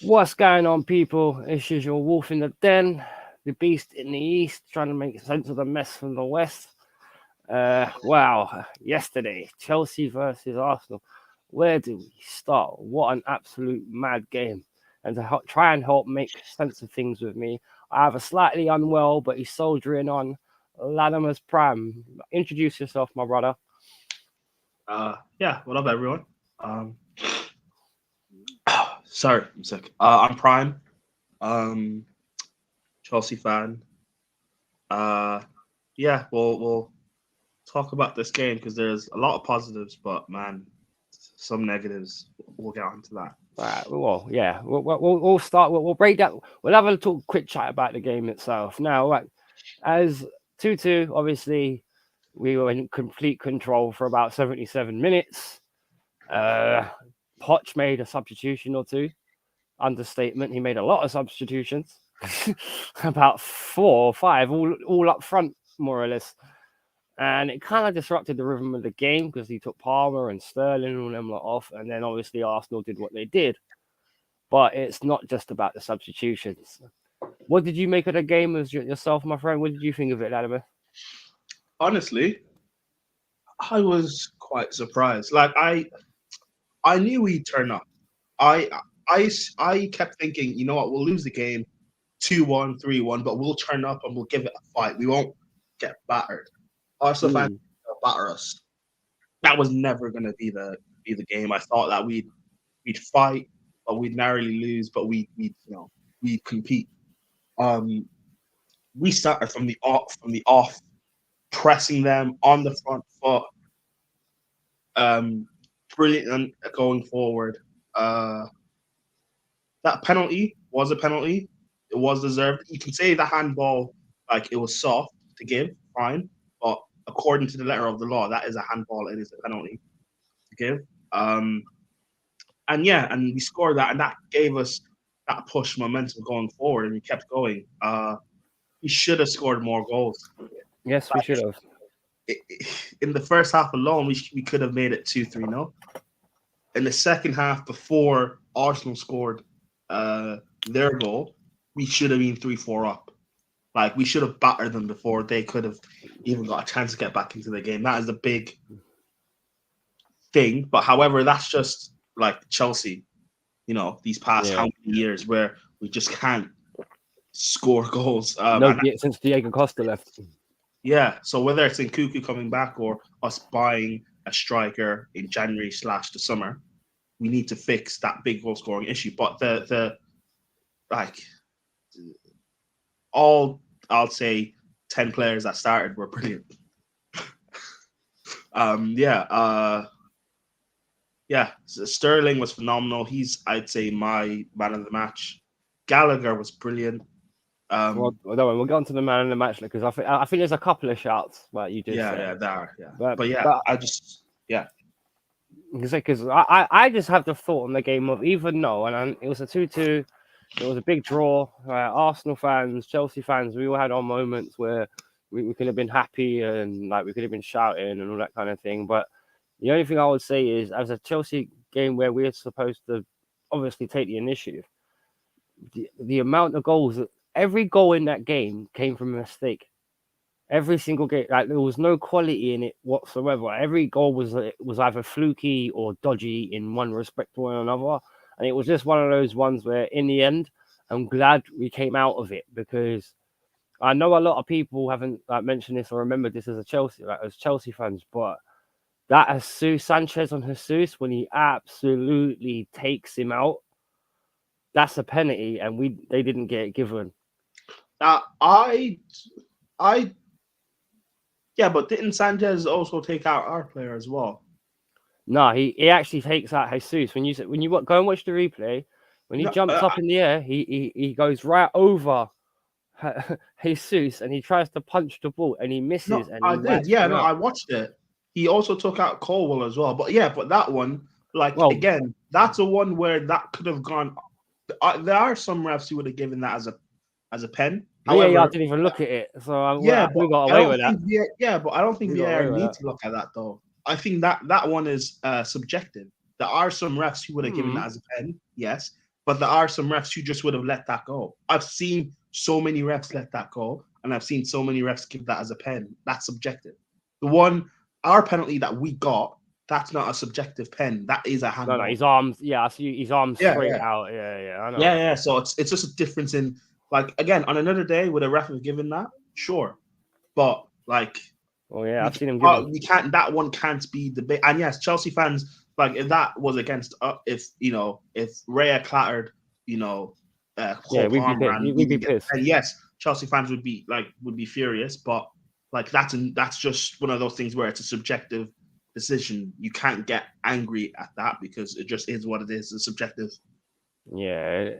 What's going on, people? This is your wolf in the den, the beast in the east, trying to make sense of the mess from the west. Wow, yesterday, Chelsea versus Arsenal. Where do we start? What an absolute mad game. And to try and help make sense of things with me, I have a slightly unwell, but he's soldiering on, Latimer's Prime. Introduce yourself, my brother. Yeah, what up, everyone? Um, sorry, I'm sick. I'm Prime, um, Chelsea fan. Uh, yeah, we'll talk about this game because there's a lot of positives, but man, some negatives. We'll get onto that. Right. Well, yeah. We'll start. We'll break down. We'll have a little quick chat about the game itself. Now, right, as 2-2, obviously, we were in complete control for about 77 minutes. Uh, Poch made a substitution or two. Understatement. He made a lot of substitutions. About 4 or 5, all up front, more or less. And it kind of disrupted the rhythm of the game because he took Palmer and Sterling and all them lot off. And then obviously Arsenal did what they did. But it's not just about the substitutions. What did you make of the game as yourself, my friend? What did you think of it, Latimer? Honestly, I was quite surprised. I knew we'd turn up. I, I kept thinking, you know what, we'll lose the game 2-1, 3-1, but we'll turn up and we'll give it a fight. We won't get battered. Arsenal fans Mm, will batter us. That was never going to be the game. I thought that we'd fight, but we'd narrowly lose, but we'd compete. Um, we started from the off, pressing them on the front foot. Um, Brilliant going forward. Uh, that penalty was a penalty. It was deserved. You can say the handball like it was soft to give, fine, but according to the letter of the law, that is a handball. It is a penalty to give. Um, and yeah, and we scored that, and that gave us that push momentum going forward, and we kept going. We should have scored more goals. yes, we should have. In the first half alone, we could have made it 2-3-0. In the second half, before Arsenal scored their goal, we should have been 3-4 up. Like we should have battered them before they could have even got a chance to get back into the game. That is a big thing. But however, that's just like Chelsea, these past how Yeah. many years where we just can't score goals. No, since Diego Costa left. Yeah, so whether it's in Cuckoo coming back or us buying a striker in January/the summer, we need to fix that big goal scoring issue. But the like all I'll say 10 players that started were brilliant. Yeah, yeah. Sterling was phenomenal. He's I'd say my man of the match. Gallagher was brilliant. Don't worry, we'll get on to the man in the match because I think there's a couple of shouts that you just Yeah, said. yeah, there, yeah. But But yeah, but I just yeah. because I just have the thought on the game of even though and it was a 2-2, it was a big draw. Arsenal fans, Chelsea fans, we all had our moments where we could have been happy and like we could have been shouting and all that kind of thing. But the only thing I would say is, as a Chelsea game where we're supposed to obviously take the initiative, the amount of goals, every goal in that game came from a mistake. Every single game, like there was no quality in it whatsoever. Every goal was either fluky or dodgy in one respect or another, and it was just one of those ones where, in the end, I'm glad we came out of it because I know a lot of people haven't like mentioned this or remembered this as a Chelsea, like as Chelsea fans, but that Jesus Sanchez on Jesus when he absolutely takes him out, that's a penalty, and they didn't get it given. Uh, I I Yeah, but didn't Sanchez also take out our player as well? No, he actually takes out Jesus. When you go and watch the replay, when he No, jumps up in the air, he goes right over Jesus and he tries to punch the ball and he no, misses and I he did. whacks Yeah, him no, out. I watched it. He also took out Colwell as well. But yeah, but that one, like Well, again, that's a one where that could have gone. There are some refs who would have given that as a pen. VAR However, didn't even look at it, so yeah, but we got I away don't with that. think but I don't think We got VAR away with need that. to look at that though. I think that one is subjective. There are some refs who would have given Hmm. that as a pen, yes, but there are some refs who just would have let that go. I've seen so many refs let that go, and I've seen so many refs give that as a pen. That's subjective. Our penalty that we got, that's not a subjective pen. That is a handball. No, his arms. Yeah, I see his arms straight out. Yeah, I know. Yeah. So it's just a difference in, like, again, on another day, would a ref have given that? Sure, but like, oh yeah, I've seen him. We can't. That one can't be the. And yes, Chelsea fans, like, if that was against, if Raya clattered, we'd be pissed. And yes, Chelsea fans would be furious, but like that's just one of those things where it's a subjective decision. You can't get angry at that because it just is what it is. It's subjective. Yeah,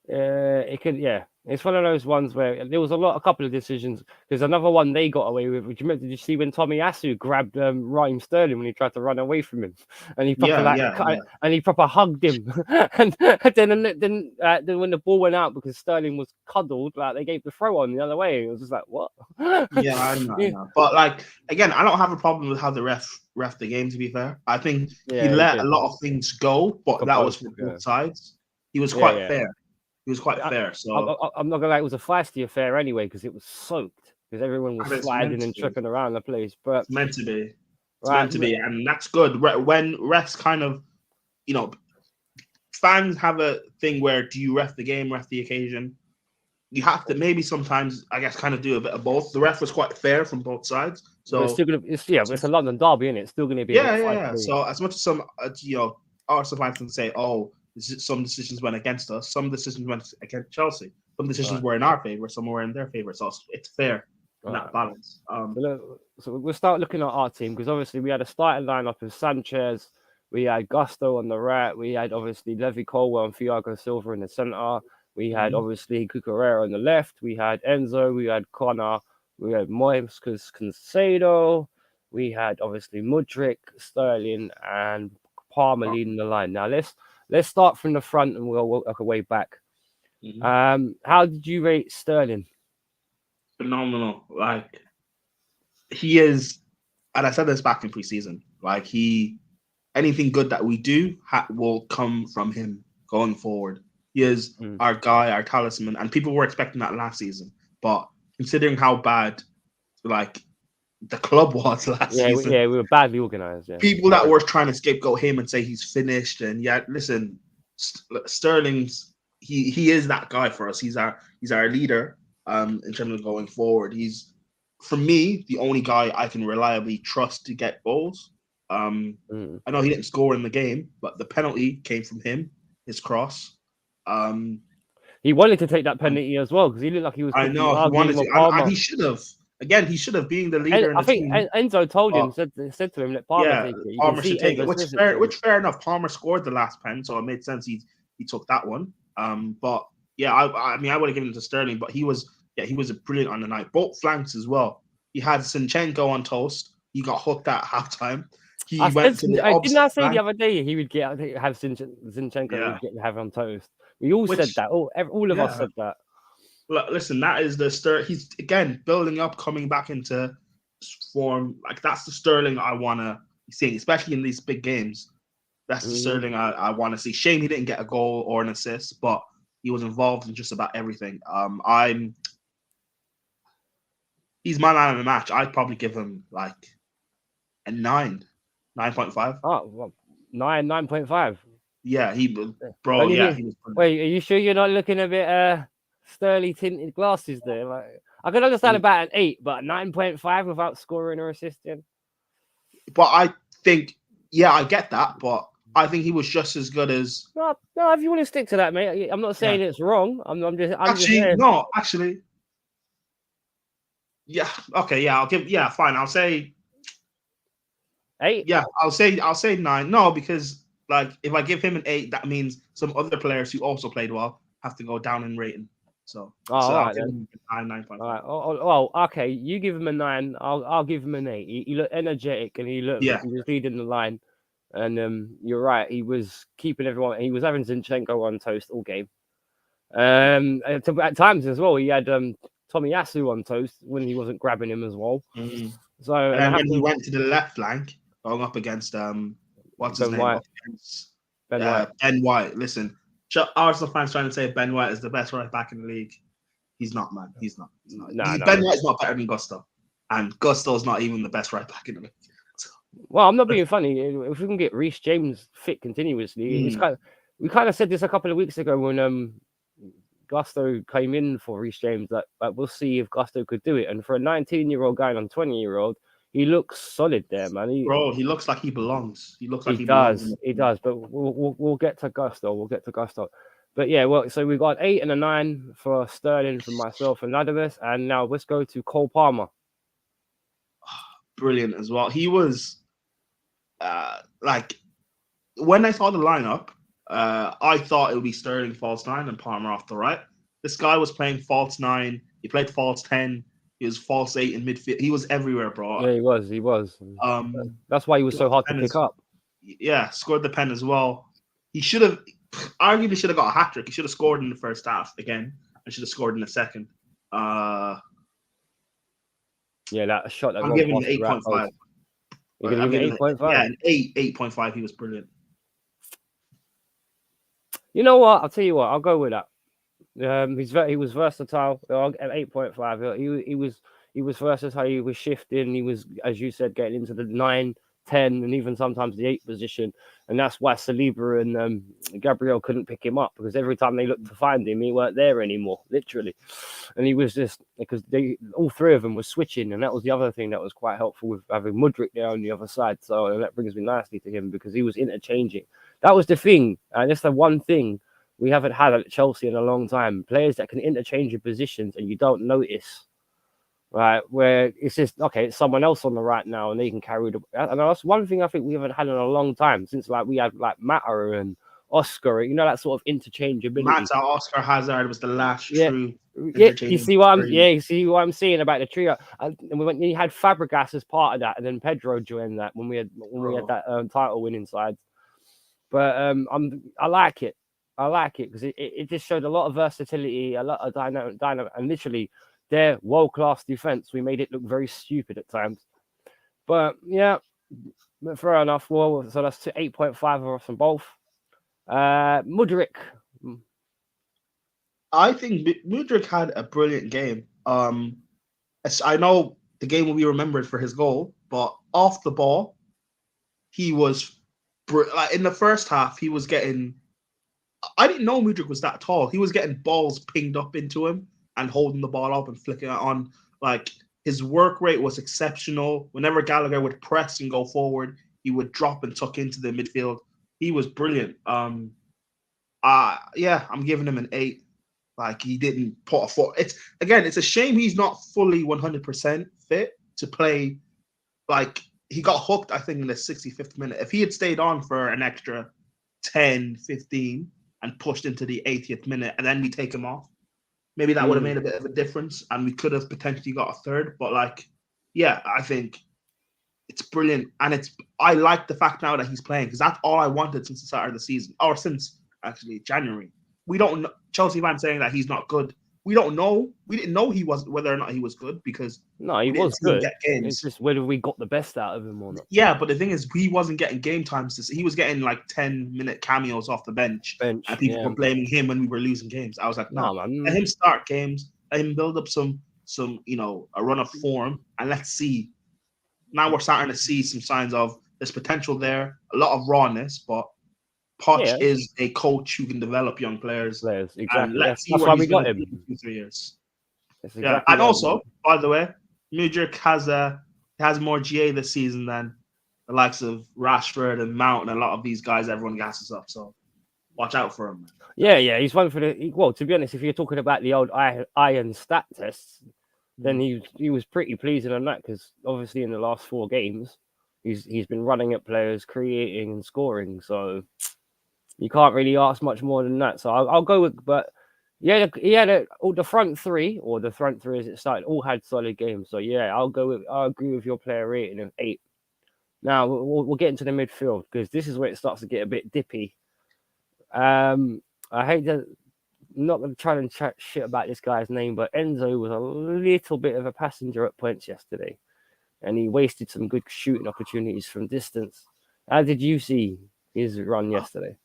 it could. Yeah, it's one of those ones where there was a couple of decisions. There's another one they got away with. Did you see when Tomiyasu grabbed Raheem Sterling when he tried to run away from him, and he proper and he proper hugged him, and then when the ball went out because Sterling was cuddled, like they gave the throw on the other way. It was just like what? Yeah, I know. But like again, I don't have a problem with how the ref the game. To be fair, I think he let a lot of things go, but that was for both sides. He was quite fair. He was quite fair. So I'm not gonna lie, it was a feisty affair anyway because it was soaked because everyone was sliding and tripping around the place. But it's meant to be. It's meant to be, and that's good. When refs kind of, fans have a thing where do you ref the game, ref the occasion? You have to maybe sometimes, I guess, kind of do a bit of both. The ref was quite fair from both sides. So it's still it's a London derby, isn't it? It's still gonna be yeah. So as much as some Arsenal fans can say, oh, some decisions went against us, some decisions went against Chelsea, some decisions were in our favor, some were in their favor. So it's fair in that balance. So we'll start looking at our team because obviously we had a starting lineup of Sanchez, we had Gusto on the right, we had obviously Levi Colwell and Thiago Silva in the centre, we had obviously Cucurella on the left, we had Enzo, we had Connor, we had Moises Caicedo, we had obviously Mudryk, Sterling, and Palmer leading the line. Now let's start from the front and we'll work our way back. How did you rate Sterling? Phenomenal. Like, he is, and I said this back in preseason, like anything good that we do will come from him going forward. He is our guy, our talisman, and people were expecting that last season. But considering how bad, like, the club was last season. We were badly organised. Yeah. People that were trying to scapegoat him and say he's finished, and listen, Sterling's he is that guy for us. He's our leader in terms of going forward. He's, for me, the only guy I can reliably trust to get goals. I know he didn't score in the game, but the penalty came from him, his cross. He wanted to take that penalty as well because he looked like he was. I know he wanted to, and he should have. Again, he should have, being the leader. I think Enzo told him, said to him, let Palmer take it. Palmer should take it. Which fair enough. Palmer scored the last pen, so it made sense he took that one. But yeah, I mean, I would have given it to Sterling, but he was brilliant on the night. Both flanks as well. He had Zinchenko on toast. He got hooked at halftime. Didn't I say the other day he would have Zinchenko have on toast? We all said that. All of us said that. Listen, that is the Sterling. He's again building up, coming back into form. Like, that's the Sterling I want to see, especially in these big games. That's the Sterling I want to see. Shame he didn't get a goal or an assist, but he was involved in just about everything. He's my man of the match. I'd probably give him like a 9.5. Oh, well, 9.5. Yeah, he was. Wait, are you sure you're not looking a bit Sterling tinted glasses there? Like, I could understand about an 8, but 9.5 without scoring or assisting. But I think, I get that, but I think he was just as good as. No, if you want to stick to that, mate, I'm not saying it's wrong. I'm just actually. Yeah. Okay. Yeah. I'll give. Yeah. Fine. I'll say 8. Yeah. I'll say 9. No, because like if I give him an 8, that means some other players who also played well have to go down in rating. So. All right. I'll give him 9.5. All right. Oh, okay. You give him a 9. I'll give him an 8. He looked energetic and he looked like he was leading the line. And you're right. He was keeping everyone. He was having Zinchenko on toast all game. At times as well, he had Tomiyasu on toast when he wasn't grabbing him as well. So and when he went to the left flank, going up against what's his name? Ben White. Ben White. Listen, Arsenal fans trying to say Ben White is the best right back in the league. He's not, man. He's not. Nah. Ben White is not better than Gusto, and Gusto is not even the best right back in the league. Well, I'm not being funny. If we can get Reece James fit continuously, we kind of said this a couple of weeks ago when Gusto came in for Reece James that we'll see if Gusto could do it. And for a 19-year-old guy and a 20-year-old, he looks solid there, man. He looks like he belongs. He looks like he does. belongs. He does. But we'll get to Gusto. But yeah, well, so we got 8 and a 9 for Sterling, for myself and Adamus, and now let's go to Cole Palmer. Brilliant as well. He was like, when I saw the lineup, I thought it would be Sterling false 9 and Palmer off the right. This guy was playing false 9. He played false 10. He was false 8 in midfield. He was everywhere, bro. Yeah, he was. That's why he was so hard to pick up. Yeah, scored the pen as well. He should have, arguably should have got a hat-trick. He should have scored in the first half again and should have scored in the second. Yeah, that shot. That I'm giving him 8.5. You're going to give him 8.5? Yeah, an 8.5. He was brilliant. You know what? I'll tell you what. I'll go with that. He was versatile. At 8.5, he was versatile. He was shifting. He was, as you said, getting into the 9, 10, and even sometimes the 8 position. And that's why Saliba and Gabriel couldn't pick him up, because every time they looked to find him, he weren't there anymore, literally. And he was just, because all three of them were switching, and that was the other thing that was quite helpful with having Mudryk there on the other side. So that brings me nicely to him, because he was interchanging. That was the thing, and that's the one thing we haven't had at Chelsea in a long time. Players that can interchange your positions and you don't notice. Right, where it's just okay, it's someone else on the right now, and they can carry the. And that's one thing I think we haven't had in a long time, since like we had like Mata and Oscar, you know, that sort of interchangeability. Mata, Oscar, Hazard was the last true. Yeah, you see what I'm saying about the trio. And when you had Fabregas as part of that, and then Pedro joined that when we had that title winning side. But I like it. Because it just showed a lot of versatility, a lot of dynamic, and literally. Their world-class defense, we made it look very stupid at times. But yeah, fair enough. Well, so that's 8.5 for us on both. Mudryk. I think Mudryk had a brilliant game. I know the game will be remembered for his goal, but off the ball, he was like in the first half. He was getting. I didn't know Mudryk was that tall. He was getting balls pinged up into him and holding the ball up and flicking it on. Like, his work rate was exceptional. Whenever Gallagher would press and go forward, he would drop and tuck into the midfield. He was brilliant. I'm giving him an 8. Like, he didn't put a foot. It's a shame he's not fully 100% fit to play. Like, he got hooked, I think, in the 65th minute. If he had stayed on for an extra 10, 15 and pushed into the 80th minute, and then we take him off, maybe that would have made a bit of a difference, and we could have potentially got a third. But like, yeah, I think it's brilliant, and I like the fact now that he's playing, because that's all I wanted since the start of the season, or since actually January. We don't know, Chelsea fans saying that he's not good. We don't know. We didn't know whether or not he was good, because he was good. It's just whether we got the best out of him or not. Yeah, but the thing is, he wasn't getting game times. He was getting like 10-minute cameos off the bench, and people were blaming him when we were losing games. I was like, no, man. Let him start games. Let him build up some a run of form, and let's see. Now we're starting to see some signs of there's potential there, a lot of rawness, but Poch is a coach who can develop young players. Exactly. And let's see that's where why he's we got him in 2-3 years. Exactly and also, by the way, Mudryk has more GA this season than the likes of Rashford and Mount and a lot of these guys. Everyone gasses up, so watch out for him. Man. Yeah, he's one for the. Well, to be honest, if you're talking about the old iron stat tests, then he was pretty pleasing on that, because obviously in the last 4 games, he's been running at players, creating and scoring. So you can't really ask much more than that. So I'll go with, but. Yeah, he had all the front three as it started, all had solid games. So yeah, I'll agree with your player rating of 8. Now we'll get into the midfield, because this is where it starts to get a bit dippy. I hate to not going to try and chat shit about this guy's name, but Enzo was a little bit of a passenger at points yesterday, and he wasted some good shooting opportunities from distance. How did you see his run yesterday?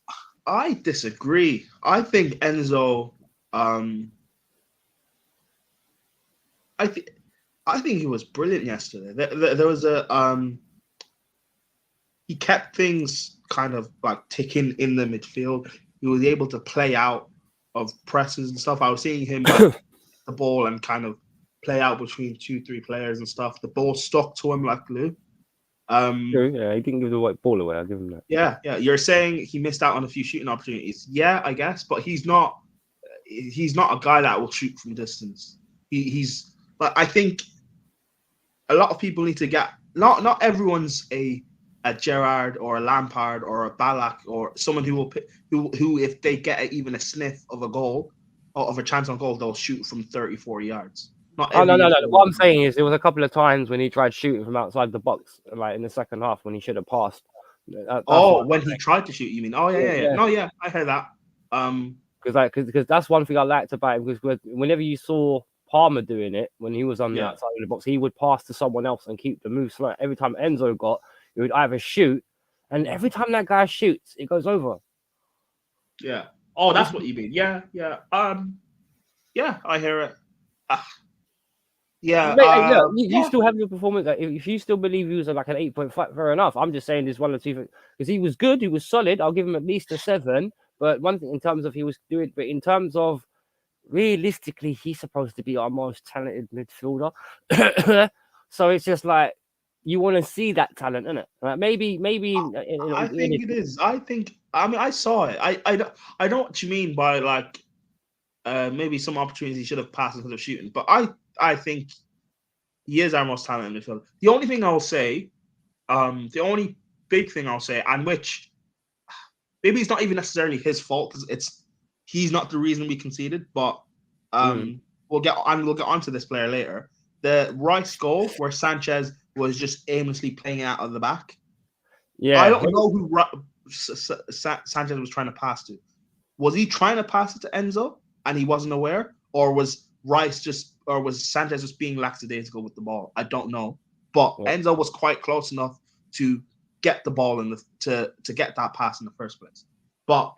I disagree. I think Enzo. I think he was brilliant yesterday. There was he kept things kind of like ticking in the midfield. He was able to play out of presses and stuff. I was seeing him like the ball and kind of play out between 2-3 players and stuff. The ball stuck to him like glue. Yeah, he didn't give the white ball away. I'll give him that. Yeah. You're saying he missed out on a few shooting opportunities. Yeah, I guess, but he's not a guy that will shoot from distance. He's but I think a lot of people need to get not everyone's a Gerrard or a Lampard or a Ballack or someone who if they get even a sniff of a goal or of a chance on goal, they'll shoot from 30-40 yards. Not Oh no. every- What I'm saying is there was a couple of times when he tried shooting from outside the box, like in the second half when he should have passed. When he tried to shoot, you mean? Oh yeah. No, yeah, I heard that. Because that's one thing I liked about him. Because whenever you saw Palmer doing it when he was on the outside of the box, he would pass to someone else and keep the move slow. Every time Enzo got, he would either shoot, and every time that guy shoots, it goes over. Yeah. Oh, that's what you mean. Yeah. Yeah, I hear it. You still have your performance. If you still believe he was like an 8.5, fair enough. I'm just saying there's one or two things because he was good, he was solid. I'll give him at least a 7. But one thing in terms of he was doing, but in terms of realistically, he's supposed to be our most talented midfielder. So it's just like you want to see that talent, isn't it? Like maybe. I think it is. I mean, I saw it. I know what you mean by like maybe some opportunities he should have passed instead of shooting. But I think he is our most talented midfielder. The only thing I'll say, the only big thing I'll say, and which maybe it's not even necessarily his fault because he's not the reason we conceded, but we'll get onto this player later. The Rice goal where Sanchez was just aimlessly playing out of the back. Yeah, I don't know who Sanchez was trying to pass to. Was he trying to pass it to Enzo and he wasn't aware, or was Sanchez just being lackadaisical with the ball? I don't know, but Enzo was quite close enough to get the ball to get that pass in the first place. But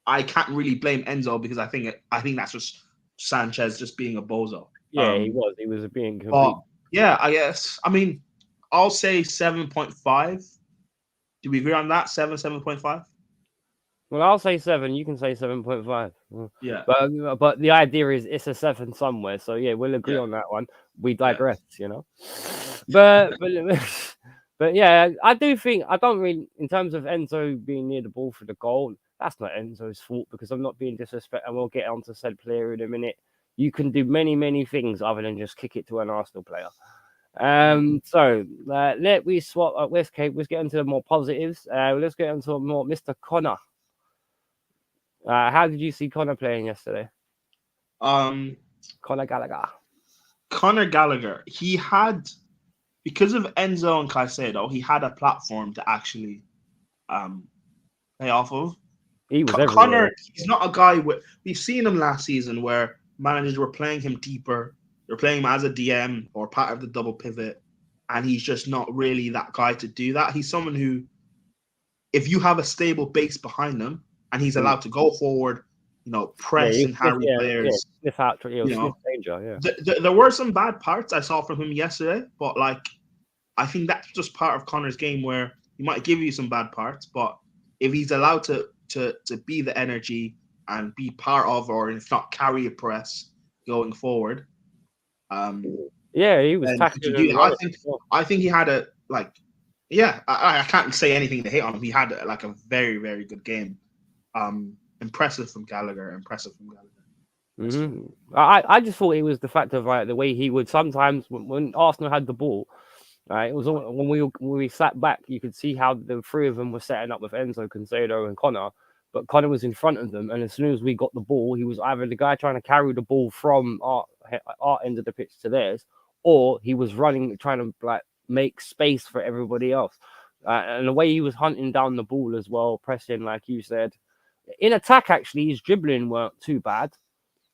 I can't really blame Enzo because I think that's just Sanchez just being a bozo. Yeah, he was being complete. But yeah, I guess. I mean, I'll say 7.5. Do we agree on that? 7.5? Well, I'll say 7. You can say 7.5. Yeah. But the idea is it's a 7 somewhere. So yeah, we'll agree on that one. We digress, you know. But yeah, I don't really, in terms of Enzo being near the ball for the goal, that's not Enzo's fault because I'm not being disrespectful. And we'll get onto said player in a minute. You can do many, many things other than just kick it to an Arsenal player. So let we swap up. Let's get into the more positives. Let's get into more Mr. Connor. How did you see Connor playing yesterday? Conor Gallagher. He had, because of Enzo and Caicedo, he had a platform to actually play off of. He was Connor. He's not a guy we've seen him last season where managers were playing him deeper. They're playing him as a DM or part of the double pivot, and he's just not really that guy to do that. He's someone who, if you have a stable base behind him and he's allowed to go forward, press and harry players. Danger. There were some bad parts I saw from him yesterday, but I think that's just part of Connor's game where he might give you some bad parts, but if he's allowed to be the energy and be part of, or if not carry a press going forward. He was tackling. I think he had I can't say anything to hate on him. He had a very, very good game. Impressive from Gallagher. Mm-hmm. I just thought it was the fact of the way he would sometimes when Arsenal had the ball. It was when we sat back, you could see how the three of them were setting up with Enzo, Caicedo, and Connor. But Connor was in front of them, and as soon as we got the ball, he was either the guy trying to carry the ball from our end of the pitch to theirs, or he was running, trying to make space for everybody else. And the way he was hunting down the ball as well, pressing, like you said. In attack, actually, his dribbling weren't too bad.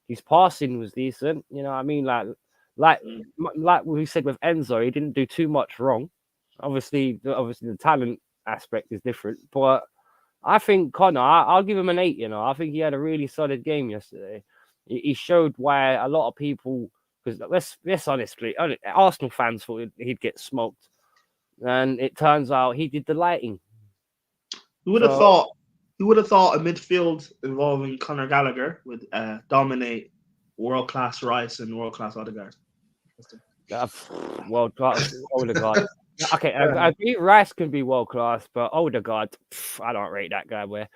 His passing was decent. You know what I mean? Like we said with Enzo, he didn't do too much wrong. Obviously the talent aspect is different, but I think Connor, I'll give him an 8. You know, I think he had a really solid game yesterday. He showed why a lot of people, because let's honestly, Arsenal fans thought he'd get smoked, and it turns out he did the lighting. Who would have thought? Who would have thought a midfield involving Conor Gallagher would dominate world class Rice and world class Odegaard? World class Odegaard. Okay, I agree. Rice can be world class, but Odegaard, I don't rate that guy. Where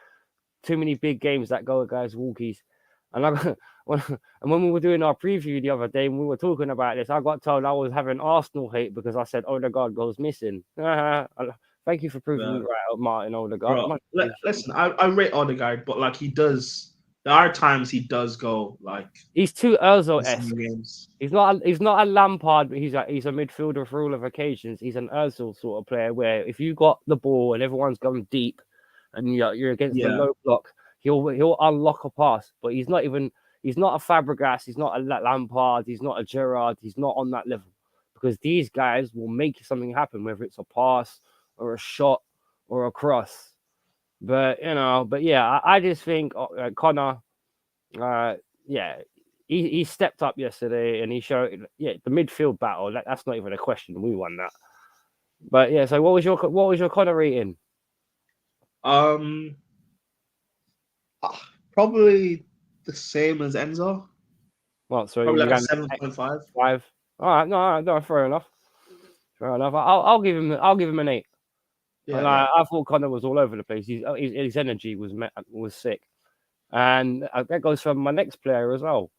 too many big games that go guys walkies, and when we were doing our preview the other day, and we were talking about this, I got told I was having Arsenal hate because I said Odegaard goes missing. Thank you for proving me right, Martin Odegaard. Listen, I rate Odegaard, but like he does. There are times he does go like he's too Özil-esque. He's not a Lampard, but he's a midfielder for all of occasions. He's an Özil sort of player where if you got the ball and everyone's going deep and you're against the low block, he'll unlock a pass. But he's not a Fabregas, he's not a Lampard, he's not a Gerrard, he's not on that level. Because these guys will make something happen, whether it's a pass or a shot or a cross. But yeah, I just think Connor, he stepped up yesterday and he showed the midfield battle. That's not even a question. We won that. But yeah, so what was your Connor rating? Probably the same as Enzo. Well, so probably like 7.5. 5. All right, no, fair enough. I'll give him an 8. Yeah, I thought Connor was all over the place. His energy was sick, and that goes for my next player as well,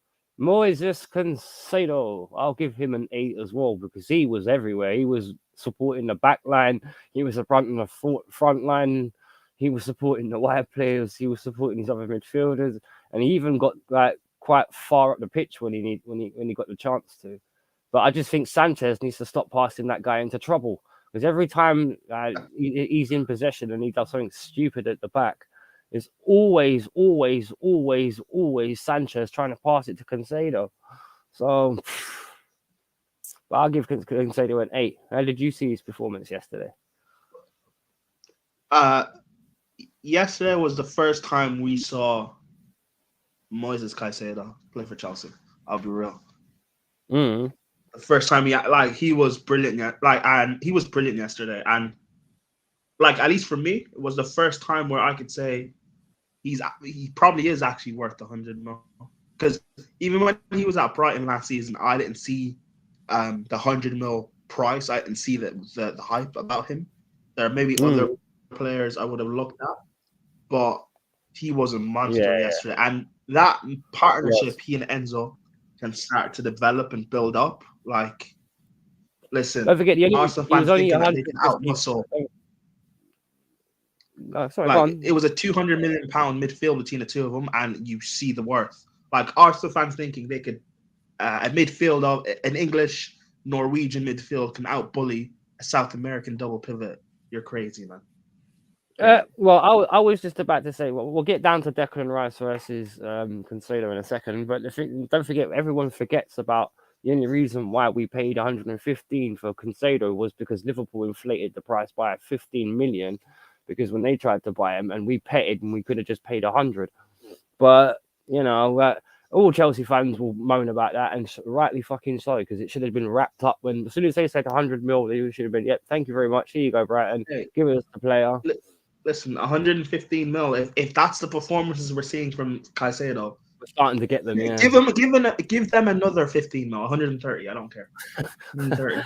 Moises Caicedo. I'll give him an 8 as well because he was everywhere. He was supporting the back line. He was supporting the front line. He was supporting the wide players. He was supporting his other midfielders, and he even got like quite far up the pitch when he got the chance to. But I just think Sanchez needs to stop passing that guy into trouble. Because every time he's in possession and he does something stupid at the back, it's always Sanchez trying to pass it to Caicedo. So, but I'll give Caicedo an 8. How did you see his performance yesterday? Yesterday was the first time we saw Moises Caicedo play for Chelsea. I'll be real. The first time he was brilliant, and he was brilliant yesterday, and at least for me, it was the first time where I could say he probably is actually worth 100 mil. Because even when he was at Brighton last season, I didn't see the 100 mil price. I didn't see the hype about him. There are maybe other players I would have looked at, but he was a monster yesterday, and that partnership he and Enzo can start to develop and build up. Listen, don't forget, Arsenal fans thinking that they can outmuscle. It was a £200 million midfield between the two of them, and you see the worth. Arsenal fans thinking they could, a midfield of an English Norwegian midfield can outbully a South American double pivot. You're crazy, man. Well, I was just about to say, we'll get down to Declan Rice versus Caicedo in a second, but don't forget, everyone forgets about the only reason why we paid 115 for Caicedo was because Liverpool inflated the price by 15 million, because when they tried to buy him and we petted and we could have just paid 100. But, all Chelsea fans will moan about that, and rightly fucking so, because it should have been wrapped up when, as soon as they said 100 mil, they should have been, thank you very much. Here you go, Brighton. Give us the player. Listen, 115 mil. If that's the performances we're seeing from Caicedo, we're starting to get them. Yeah. Give them another 15 mil, 130. I don't care. 130.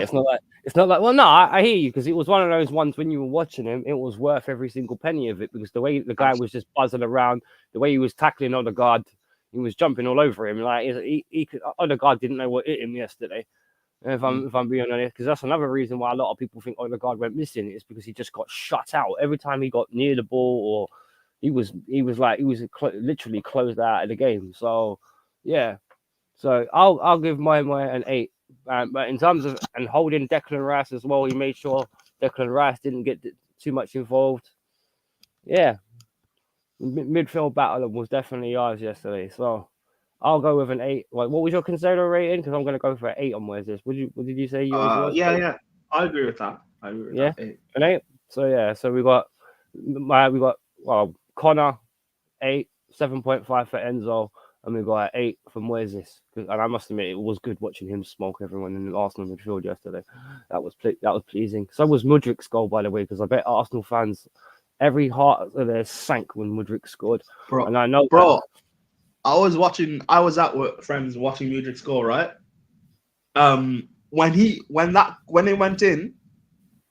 It's not like. Well, no, I hear you, because it was one of those ones when you were watching him, it was worth every single penny of it, because the way the guy was just buzzing around, the way he was tackling Odegaard, he was jumping all over him. Odegaard didn't know what hit him yesterday. If I'm being honest, because that's another reason why a lot of people think Odegaard went missing, is because he just got shut out every time he got near the ball, or he was literally closed out of the game. So yeah, so I'll give my an 8. But in terms of and holding Declan Rice as well, he made sure Declan Rice didn't get too much involved. Yeah, midfield battle was definitely ours yesterday. So I'll go with an 8. What was your Caicedo rating? Because I'm going to go for an 8 on Moises. What did you say? Yeah, I agree with that. An 8. So we got We got Connor 8, 7.5 for Enzo, and we got 8 for Moises. And I must admit, it was good watching him smoke everyone in the Arsenal midfield yesterday. That was pleasing. So was Mudryk's goal, by the way, because I bet Arsenal fans, every heart of theirs sank when Mudryk scored. Bro, and I know, I was out with friends watching Mudryk score, right? When it went in,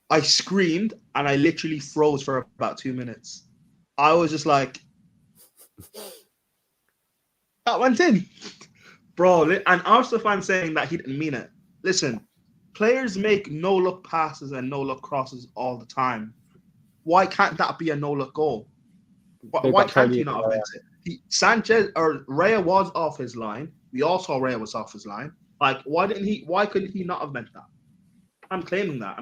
I screamed and I literally froze for about 2 minutes. I was just like, that went in, bro. And Arsenal fans saying that he didn't mean it. Listen, players make no-look passes and no-look crosses all the time. Why can't that be a no-look goal? Why can't he not have meant it? Sanchez or Raya was off his line. We all saw Raya was off his line. Like, why couldn't he not have meant that? I'm claiming that.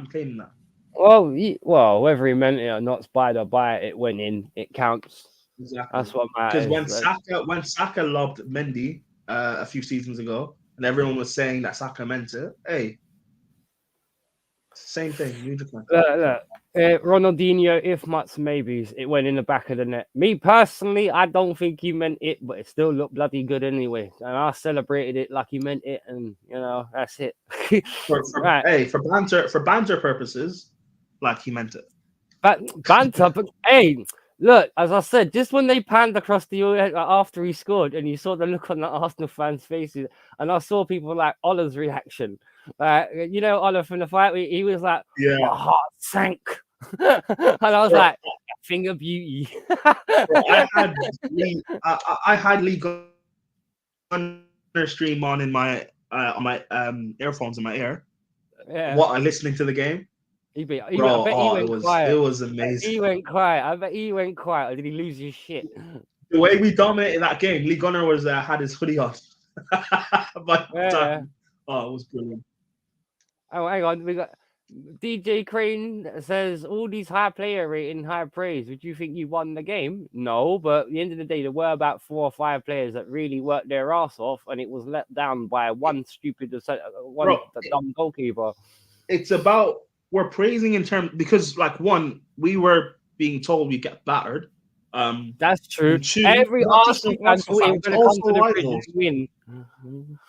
Well, whether he meant it or not, spider by it went in. It counts. Exactly. That's what matters. Because when Saka lobbed Mendy a few seasons ago, and everyone was saying that Saka meant it, hey, same thing. Look, Ronaldinho, if much maybes, it went in the back of the net. Me personally, I don't think he meant it, but it still looked bloody good anyway. And I celebrated it like he meant it, and that's it. Right. Hey, for banter purposes, like he meant it. But banter, but hey, look, as I said, just when they panned across the after he scored, and you saw the look on the Arsenal fans' faces, and I saw people like Ola's reaction. Ola from the fight, he was like, yeah, my heart sank. And I was like, finger beauty. I had Lee Gunner stream on in my earphones in my ear. Yeah. What, listening to the game? It was amazing. He went quiet. I bet he went quiet. Or did he lose his shit? The way we dominated that game, Lee Gunner had his hoodie on. Time. Oh, it was brilliant. Oh, hang on. We got DJ Crane says all these high player rating, high praise. Would you think you won the game? No, but at the end of the day, there were about 4 or 5 players that really worked their ass off, and it was let down by one dumb goalkeeper. It's about, we're praising in terms, because we were being told we get battered. That's true. Every Arsenal fan thought he was going to come to the bridge and win.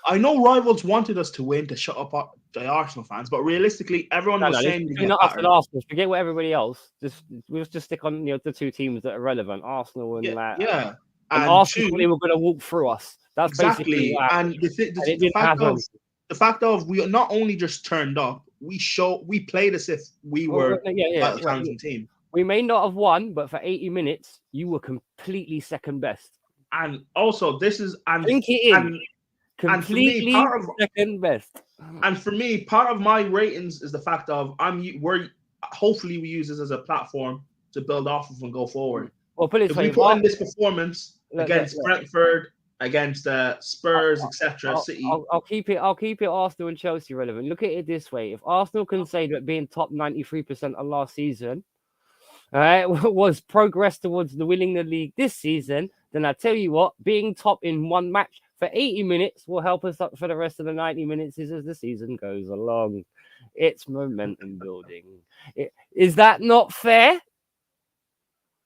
I know rivals wanted us to win to shut up the Arsenal fans, but realistically, everyone was saying we not us and Arsenal. Forget what everybody else. We'll just stick on the 2 teams that are relevant, Arsenal and And Arsenal were going to walk through us. That's exactly. And the fact of we not only just turned up, we played as if we were a challenging team. We may not have won, but for 80 minutes, you were completely second best. And also, this is completely second best. And for me, part of my ratings is the fact of hopefully we use this as a platform to build off of and go forward. Well, put it if we put in this performance against Brentford, against Spurs, etc., City. I'll keep it Arsenal and Chelsea relevant. Look at it this way: if Arsenal can say that being top 93% of last season, was progress towards the winning the league this season, then I tell you what, being top in one match for 80 minutes will help us up for the rest of the 90 minutes as the season goes along. It's momentum building. Is that not fair?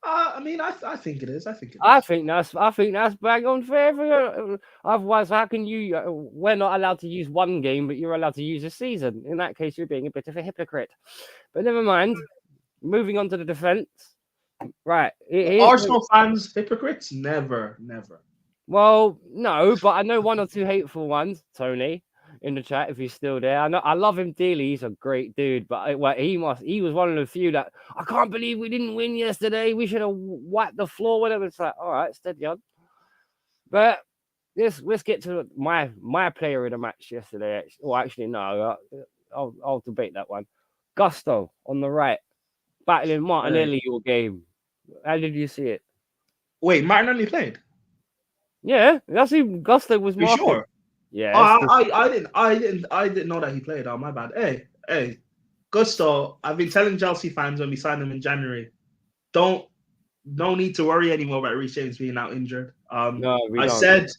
I think it is. I think that's bang on fair. Otherwise, how can you? We're not allowed to use one game, but you're allowed to use a season. In that case, you're being a bit of a hypocrite. But never mind. Moving on to the defense. Right. Arsenal fans, hypocrites? Never. Well, no, but I know 1 or 2 hateful ones. Tony in the chat, if he's still there. I love him dearly. He's a great dude, but he was one of the few that I can't believe we didn't win yesterday. We should have wiped the floor. Whatever. It's like, all right, steady on. But let's get to my player of the match yesterday. Actually, no, I'll debate that one. Gusto on the right. Battling Martinelli your game. How did you see it? Wait, Martinelli played? Yeah, that's who Gusto was marking. You sure? Yeah. I didn't know that he played. Oh, my bad. Hey, Gusto, I've been telling Chelsea fans when we signed him in January, no need to worry anymore about Reece James being out injured. I said,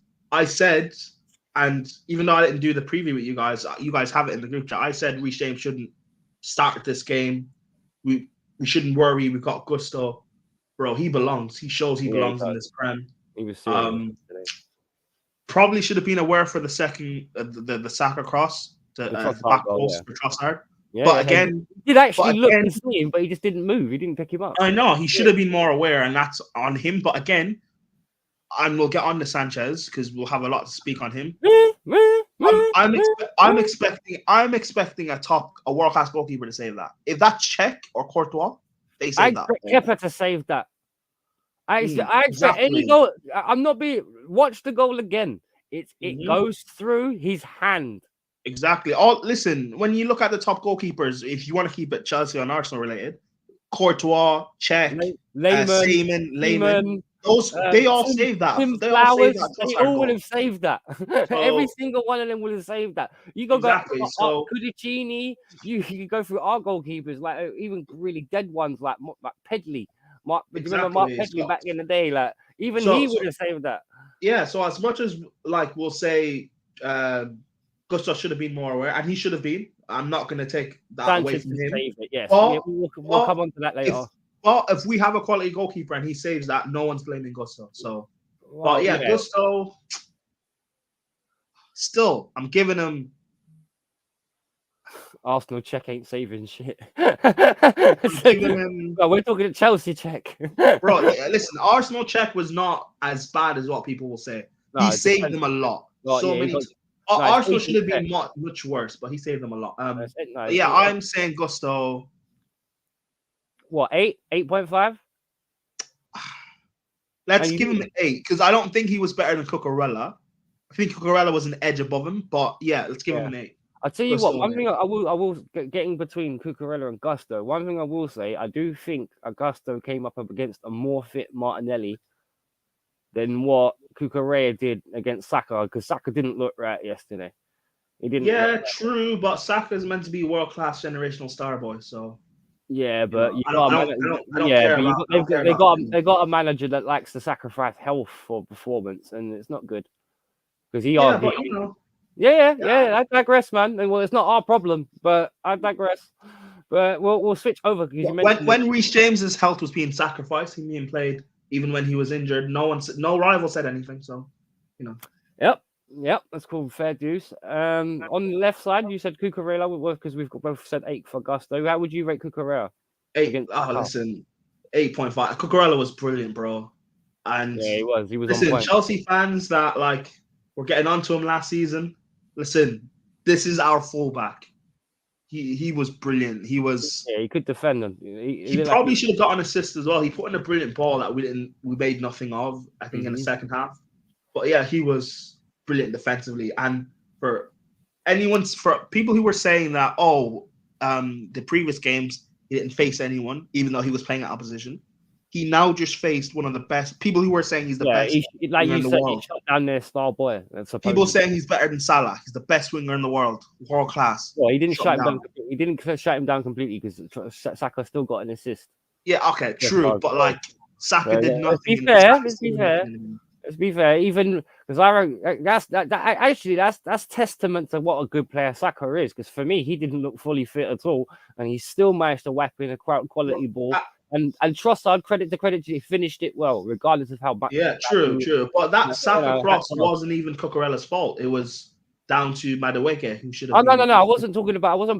and even though I didn't do the preview with you guys have it in the group chat. I said Reece James shouldn't start this game. We shouldn't worry. We've got Gusto. bro, he belongs. He shows he Yeah, belongs in this Prem. he was serious today. Probably should have been aware for the second, the Saka cross to The the Trossard back goal, post for Trossard. Yeah, But yeah. again, He did actually look again, and see him, but he just didn't move. He didn't pick him up. I know he should have been more aware, and that's on him. But again, and we'll get on to Sanchez because we'll have a lot to speak on him. I'm expecting a world class goalkeeper to save that. If that's Czech or Courtois, they save that. Kepa to save that. I expect exactly. any goal. I'm not being. Watch the goal again. It goes through his hand. Exactly. Listen, when you look at the top goalkeepers, if you want to keep it Chelsea and Arsenal related, Courtois, Czech, Lehmann, those they all saved that. They all saved that. They all would have saved that. Every single one of them would have saved that. You go exactly. So Cudicini, you go through our goalkeepers, like even really dead ones like Pedley. Remember Mark Pedley back in the day? Like he would have saved that. Yeah. So as much as like we'll say Gusto should have been more aware, and he should have been. I'm not going to take that away from him. Yes, we'll come on to that later. If we have a quality goalkeeper and he saves that, no one's blaming Gusto. So, Gusto. Still, I'm giving him. Arsenal Czech ain't saving shit. We're talking Chelsea Czech. Bro, listen, Arsenal Czech was not as bad as what people will say. He saved them a lot. Many. Arsenal should have been much worse, but he saved them a lot. I'm saying Gusto. What, 8? 8.5? Let's give him an 8 because I don't think he was better than Cucurella. I think Cucurella was an edge above him, but let's give him an 8. I'll tell you what. One thing I will getting between Cucurella and Gusto. One thing I will say, I do think Augusto came up against a more fit Martinelli than what Cucurella did against Saka, because Saka didn't look right yesterday. He didn't. Yeah, true, but Saka is meant to be world-class generational star boy, so. Yeah, but they got a manager that likes to sacrifice health for performance, and it's not good because he argued. I digress, man. Well, it's not our problem, but I digress. But we'll switch over because when Reece James's health was being sacrificed, he being played even when he was injured. No rival said anything, so Yep, that's called fair dues. On the left side, you said Cucurella because we've both said 8 for Gusto. How would you rate Cucurella? 8. Listen, 8.5. Cucurella was brilliant, bro. And he was. Listen, on point. Chelsea fans that were getting onto him last season. Listen, this is our fullback. He was brilliant. He was. Yeah, he could defend them. He probably should have got an assist as well. He put in a brilliant ball that we made nothing of. I think in the second half. But he was brilliant defensively. And for people who were saying that, the previous games he didn't face anyone, even though he was playing at opposition. He now just faced one of the best people who were saying he's the best. Like you said, he shut down their star boy. People saying he's better than Salah. He's the best winger in the world, world class. Well, he didn't shut him down. He didn't shut him down completely because Saka still got an assist. Yeah, okay, true, but Saka did nothing. Let's be fair. Even because that's testament to what a good player Saka is. Because for me, he didn't look fully fit at all, and he still managed to whack in a quality ball. And Trossard, credit to credit, he finished it well, regardless of how bad. Yeah, true. But that Saka cross wasn't even Cucurella's fault. It was down to Madueke, who should have. No. I wasn't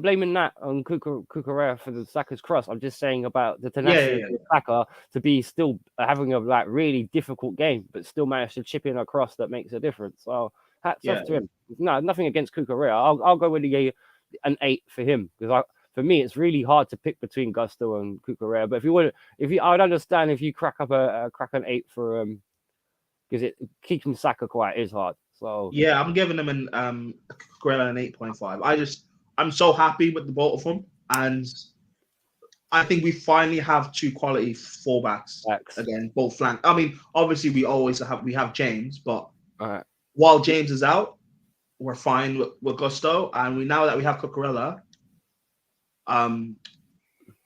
blaming that on Cucurella for the Saka's cross. I'm just saying about the tenacity of Saka to be still having a really difficult game, but still managed to chip in a cross that makes a difference. So hats off to him. No, nothing against Cucurella. I'll go with an 8 for him because for me, it's really hard to pick between Gusto and Cucurella. But I would understand if you crack an 8 for because keeping Saka quiet is hard. So I'm giving him Cucurella an 8.5. I'm so happy with the both of them, and I think we finally have 2 quality fullbacks again, both flank. I mean, obviously we have James, but while James is out, we're fine with Gusto, and now that we have Cucurella.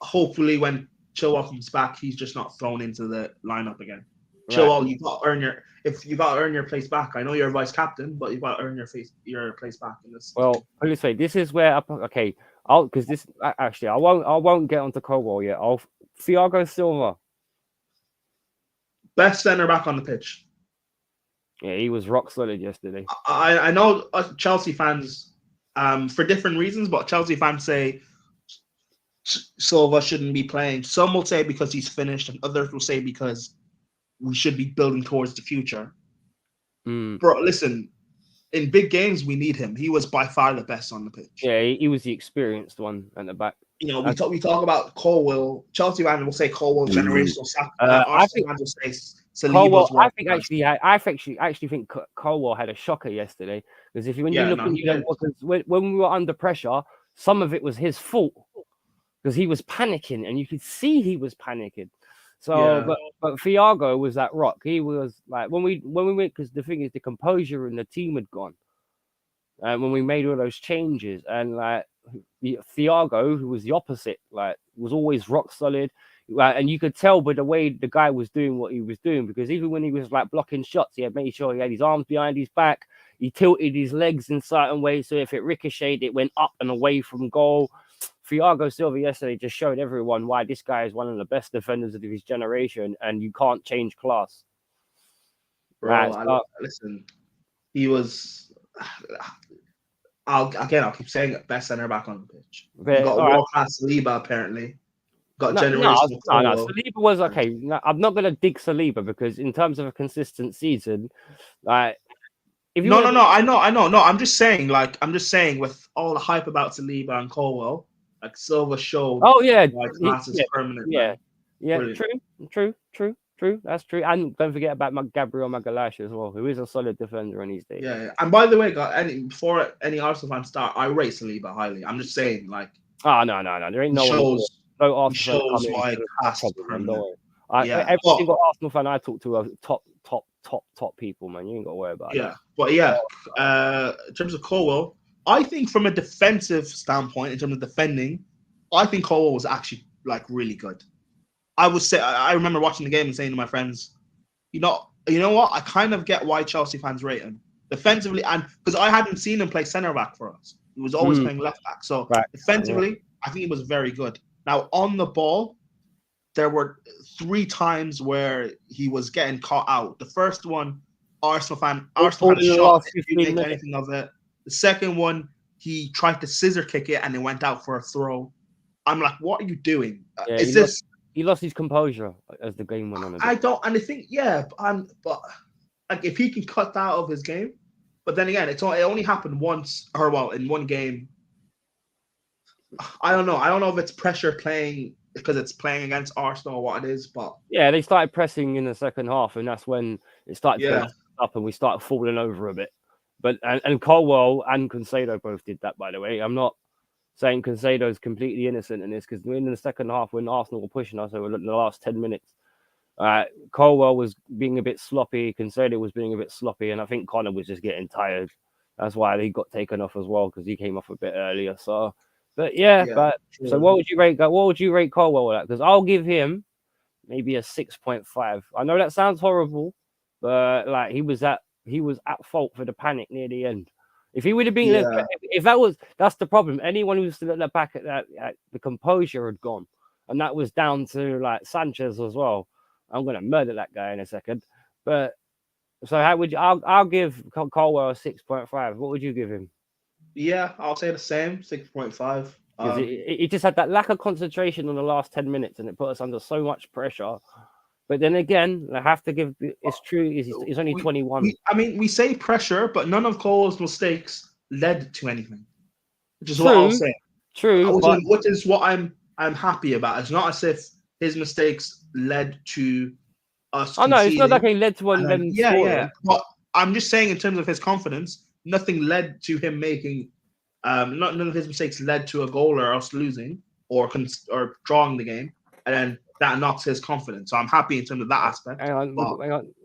Hopefully when Chilwell comes back, he's just not thrown into the lineup again. Chilwell, you got to earn your place back. I know you're vice captain, but you got to earn your place back in this. Well, let me say this is where I won't get onto Colwell yet. Thiago Silva. Best centre back on the pitch. Yeah, he was rock solid yesterday. I know Chelsea fans, for different reasons, but Chelsea fans say Silva shouldn't be playing. Some will say because he's finished, and others will say because we should be building towards the future. Bro, listen, in big games, we need him. He was by far the best on the pitch. Yeah, he was the experienced one at the back. You know, we talk about Colwill. Chelsea fans will say Colwill's generational. I think fans will say Saliba's Colwill. I actually think Colwill had a shocker yesterday because when we were under pressure, some of it was his fault because he was panicking and you could see he was panicking. So, but Thiago was that rock. He was like when we went, because the thing is the composure in the team had gone, and when we made all those changes, and like Thiago, who was the opposite, like was always rock solid, and you could tell by the way the guy was doing what he was doing, because even when he was like blocking shots, he had made sure he had his arms behind his back, he tilted his legs in certain ways, so if it ricocheted, it went up and away from goal. Thiago Silva yesterday just showed everyone why this guy is one of the best defenders of his generation, and you can't change class. Bro, listen, he was. I'll keep saying it. Best centre back on the pitch. Got world class Saliba apparently. Got generational. No, Saliba was okay. No, I'm not gonna dig Saliba because in terms of a consistent season, like if you I know. No, I'm just saying with all the hype about Saliba and Colwill. Like Silva showed. Oh yeah, class is permanent. Yeah. True. That's true. And don't forget about Gabriel Magalhaes as well, who is a solid defender in these days. Yeah. And by the way, before any Arsenal fans start, I rate Saliba highly. I'm just saying, like. Oh no. There ain't no one. Shows why class is permanent. Every single Arsenal fan I talk to are top people, man. You ain't got to worry about it. But in terms of Colwill, I think from a defensive standpoint, in terms of defending, I think Colwill was actually like really good. I would say I remember watching the game and saying to my friends, you know what? I kind of get why Chelsea fans rate him defensively, and because I hadn't seen him play centre back for us, he was always playing left back. So defensively, I think he was very good. Now on the ball, there were 3 times where he was getting caught out. The first one, Arsenal fan shot. If you think anything of it. The second one, he tried to scissor kick it and it went out for a throw. I'm like, what are you doing? He lost his composure as the game went on. I think, but like if he can cut that out of his game, but then again, it only happened once, in one game. I don't know. I don't know if it's pressure playing because it's playing against Arsenal or what it is, but yeah, they started pressing in the second half, and that's when it started to up, and we started falling over a bit. But and Colwill and Caicedo both did that, by the way. I'm not saying Caicedo is completely innocent in this, because in the second half, when Arsenal were pushing us over the last 10 minutes, Colwill was being a bit sloppy, Caicedo was being a bit sloppy, and I think Connor was just getting tired. That's why he got taken off as well, because he came off a bit earlier. So, so what would you rate? What would you rate Colwill at? Because I'll give him maybe a 6.5. I know that sounds horrible, but like he was at fault for the panic near the end. If he would have been, that's the problem. Anyone who's still at the back at that, the composure had gone, and that was down to like Sanchez as well. I'm gonna murder that guy in a second. But so how would you? I'll give Colwill a 6.5. What would you give him? Yeah, I'll say the same, 6.5. He just had that lack of concentration on the last 10 minutes, and it put us under so much pressure. But then again, I have to give it's true. He's only 21. We say pressure, but none of Cole's mistakes led to anything, which is what I'll say. True, which is what I'm happy about. It's not as if his mistakes led to us. Oh no, it's not like he led to one. But I'm just saying, in terms of his confidence, nothing led to him making. None of his mistakes led to a goal or us losing or drawing the game, and then that knocks his confidence. So I'm happy in terms of that aspect. Hang on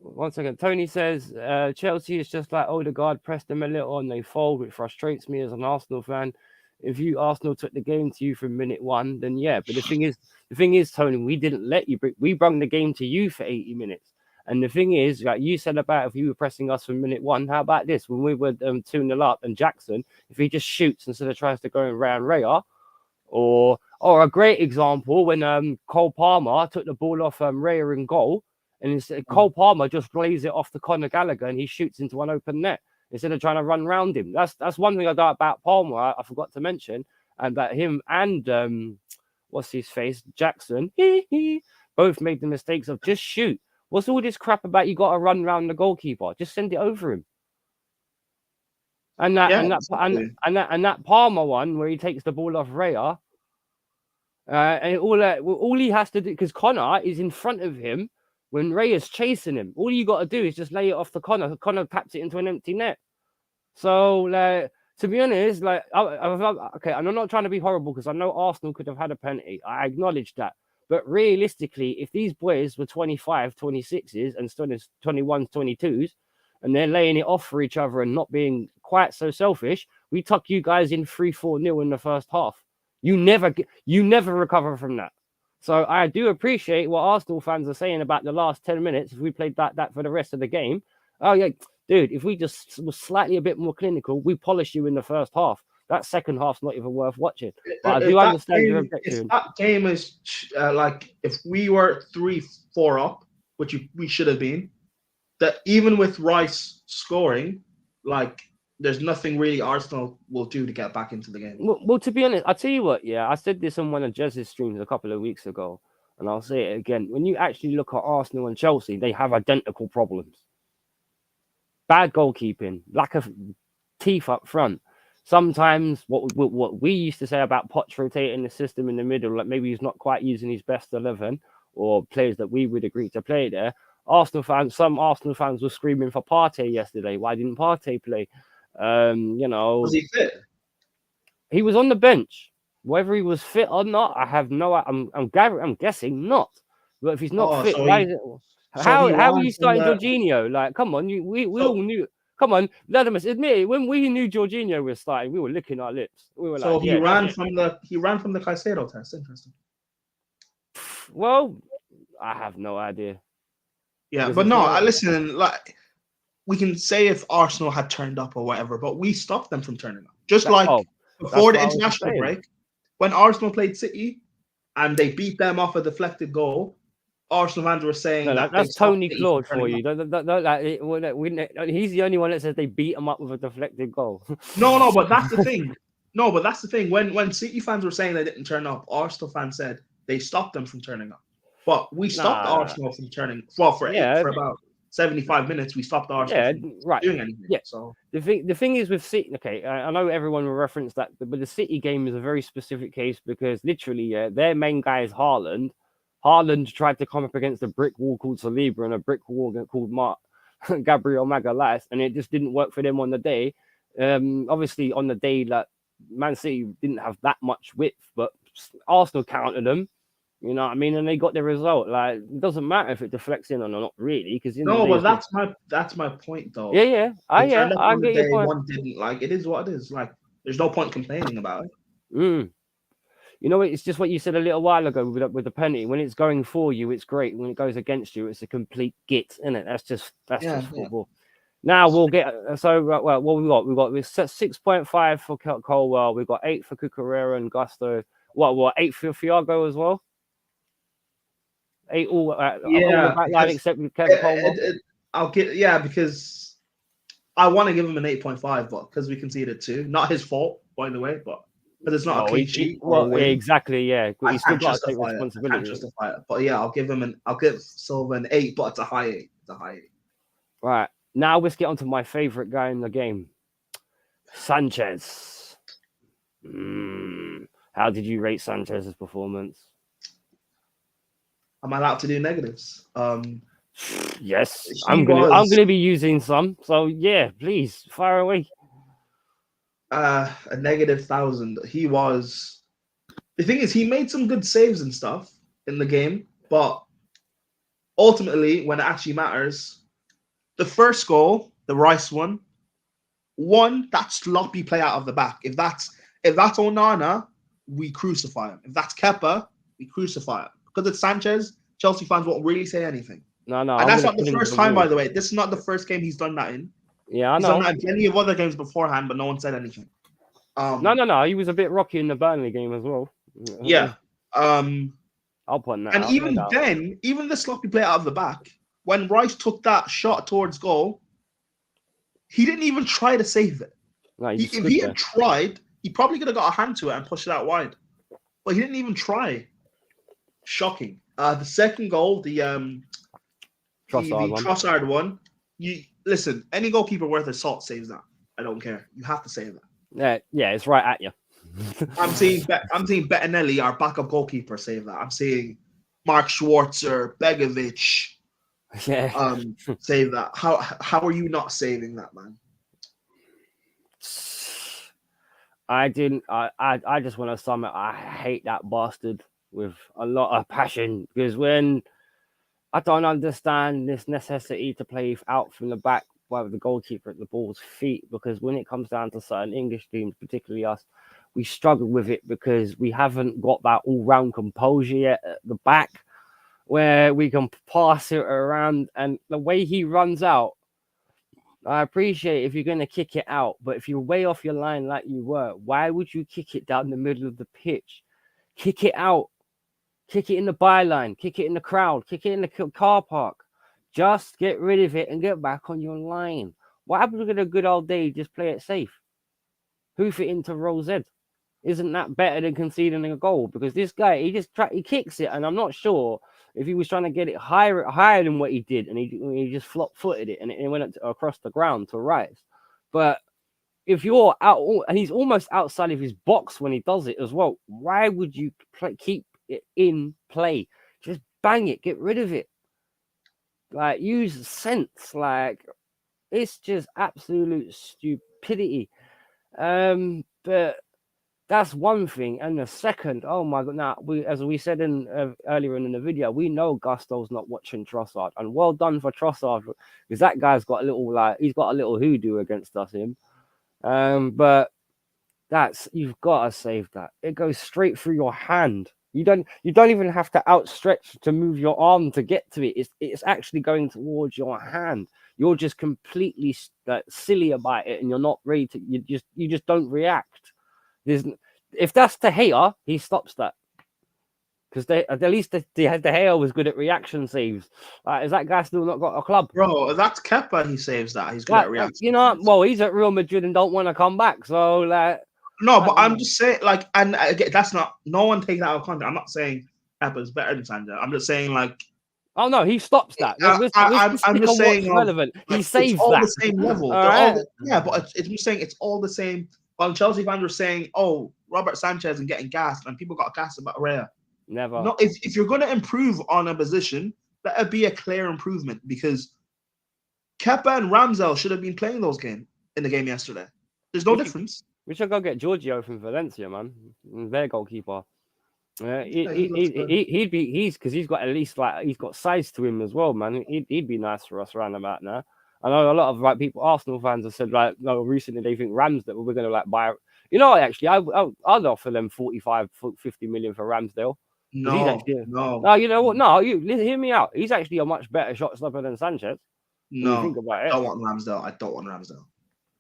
1 second. Tony says Chelsea is just like Odegaard, pressed them a little and they fold, which frustrates me as an Arsenal fan. If Arsenal took the game to you from minute 1, then yeah. But the thing is, Tony, we didn't let you. We brought the game to you for 80 minutes. And the thing is, like you said about if you were pressing us from minute 1, how about this? When we were 2-0 up and Jackson, if he just shoots instead of tries to go around Raya, or a great example when Cole Palmer took the ball off Raya in goal And Cole Palmer just lays it off to Conor Gallagher and he shoots into an open net instead of trying to run round him. That's one thing I got about Palmer. I forgot to mention, and that him and what's his face, Jackson, both made the mistakes of just shoot. What's all this crap about you got to run around the goalkeeper? Just send it over him. And that Palmer one where he takes the ball off Raya, and all he has to do, because Connor is in front of him when Raya's chasing him. All you got to do is just lay it off to Connor. Connor taps it into an empty net. So to be honest, okay, and I'm not trying to be horrible because I know Arsenal could have had a penalty. I acknowledge that. But realistically, if these boys were 25, 26s and 21s, 22s, and they're laying it off for each other and not being quite so selfish, we tuck you guys in 3-4-0 in the first half. You never recover from that. So I do appreciate what Arsenal fans are saying about the last 10 minutes. If we played that for the rest of the game, oh yeah, dude, if we just was slightly a bit more clinical, we polish you in the first half. That second half's not even worth watching. But I do understand your objection. If that game is like if we were 3-4 up, which we should have been, that even with Rice scoring, like there's nothing really Arsenal will do to get back into the game. Well, to be honest, I'll tell you what, yeah, I said this on one of Jez's streams a couple of weeks ago, and I'll say it again. When you actually look at Arsenal and Chelsea, they have identical problems. Bad goalkeeping, lack of teeth up front. Sometimes what we used to say about Poch rotating the system in the middle, like maybe he's not quite using his best 11 or players that we would agree to play there. Some Arsenal fans were screaming for Partey yesterday. Why didn't Partey play? Was he fit? He was on the bench. Whether he was fit or not, I have no. I'm guessing not. But if he's not fit, why is it? How are you starting Jorginho? Like, come on, we all knew. Come on, let us admit it. When we knew Jorginho was starting, we were licking our lips. We were so he ran from the Caicedo test. Interesting. Well, I have no idea. Yeah, but no, listen, like we can say if Arsenal had turned up or whatever, but we stopped them from turning up. Just before the international break, when Arsenal played City and they beat them off a deflected goal, Arsenal fans were saying that's Tony Claude for you. He's the only one that says they beat them up with a deflected goal. No, but that's the thing. When City fans were saying they didn't turn up, Arsenal fans said they stopped them from turning up. But we stopped Arsenal from turning. Well, for about 75 minutes, we stopped Arsenal from doing anything. Yeah. So the thing is with City. Okay, I know everyone will reference that, but the City game is a very specific case because literally, their main guy is Haaland. Haaland tried to come up against a brick wall called Saliba and a brick wall called Gabriel Magalhaes, and it just didn't work for them on the day. Obviously, on the day that Man City didn't have that much width, but Arsenal counted them. You know what I mean? And they got the result. Like, it doesn't matter if it deflects in or not, really. Because but that's my point, though. Yeah. I get your point. One didn't, like, it is what it is. Like, there's no point complaining about it. You know, it's just what you said a little while ago with the penalty. When it's going for you, it's great. When it goes against you, it's a complete git, isn't it? That's just football. Now we'll get what we got. We've set 6.5 for Colwell. We've got 8 for Cucurella and Gusto. What 8 for Thiago as well? 8 all line except with Kevin Colwell. I'll get because I want to give him an 8.5, but because we conceded 2, not his fault, by the way, but because it's not a clean sheet. Exactly, yeah. He's still got to take responsibility. I can't justify it. But yeah, I'll give Silva an 8, but it's a high 8. It's a high 8. Right. Now let's get on to my favorite guy in the game, Sanchez. How did you rate Sanchez's performance? Am I allowed to do negatives? Yes, I'm gonna be using some. So yeah, please fire away. A -1,000. He was. The thing is, he made some good saves and stuff in the game, but ultimately, when it actually matters, the first goal, the Rice one, that sloppy play out of the back. If that's Onana, we crucify him. If that's Kepa, we crucify him. Because it's Sanchez, Chelsea fans won't really say anything. No. And that's not the first time, by the way. This is not the first game he's done that in. Yeah, I know. He's done that in plenty of other games beforehand, but no one said anything. No. He was a bit rocky in the Burnley game as well. Yeah. I'll put that. And even the sloppy play out of the back, when Rice took that shot towards goal, he didn't even try to save it. No, If he had tried, he probably could have got a hand to it and pushed it out wide. But he didn't even try. Shocking. The second goal, the Trossard one. You listen. Any goalkeeper worth his salt saves that. I don't care. You have to save that. Yeah, it's right at you. I'm seeing Bettinelli, our backup goalkeeper, save that. I'm seeing Mark Schwarzer, Begovic, save that. How are you not saving that, man? I didn't. I just want to sum it. I hate that bastard with a lot of passion, because when I don't understand this necessity to play out from the back by the goalkeeper at the ball's feet, because when it comes down to certain English teams, particularly us, we struggle with it because we haven't got that all-round composure yet at the back where we can pass it around. And the way he runs out, I appreciate if you're going to kick it out, but if you're way off your line like you were, why would you kick it down the middle of the pitch? Kick it out. Kick it in the byline. Kick it in the crowd. Kick it in the car park. Just get rid of it and get back on your line. What happens with a good old day? Just play it safe. Hoof it into Rose Ed. Isn't that better than conceding a goal? Because this guy, he kicks it, and I'm not sure if he was trying to get it higher than what he did, and he just flop-footed it, and it went across the ground to Rice. But if you're out, and he's almost outside of his box when he does it as well, why would you keep it in play? Just bang it, get rid of it. Like, use sense. Like, it's just absolute stupidity. But that's one thing. And the second, oh my god, now as we said earlier in the video, we know Gusto's not watching Trossard, and well done for Trossard, because that guy's got a little hoodoo against us, him. But you've got to save that. It goes straight through your hand. You don't even have to outstretch to move your arm to get to it. It's actually going towards your hand. You're just completely silly about it, and you're not ready to. You just don't react. If that's De Gea, he stops that, because at least De Gea was good at reaction saves. Is that guy still not got a club? Bro, that's Kepa. He saves that. He's good at reaction. You know, well, he's at Real Madrid and don't want to come back. So no, but I'm just saying, like, and again, that's not. No one take that out of context. I'm not saying Kepa's better than Sanchez. I'm just saying, like. Oh no, he stops that. I'm just saying, relevant. He saves it's all that. the same level. Yeah, but it's just saying it's all the same. While Chelsea fans were saying, "Oh, Robert Sanchez and getting gassed," and people got gassed about Raya. Never. No, if you're going to improve on a position, let it be a clear improvement, because Kepa and Ramsdale should have been playing those games in the game yesterday. There's no difference. We should go get Giorgio from Valencia, man. Their goalkeeper. Because he's got at least he's got size to him as well, man. He'd be nice for us around about now. I know a lot of people, Arsenal fans, have said recently they think Ramsdale we're going to buy. You know, actually, I'd offer them 45, 50 million for Ramsdale. No. You know what? No, you hear me out. He's actually a much better shot stopper than Sanchez. No, think about it. I don't want Ramsdale.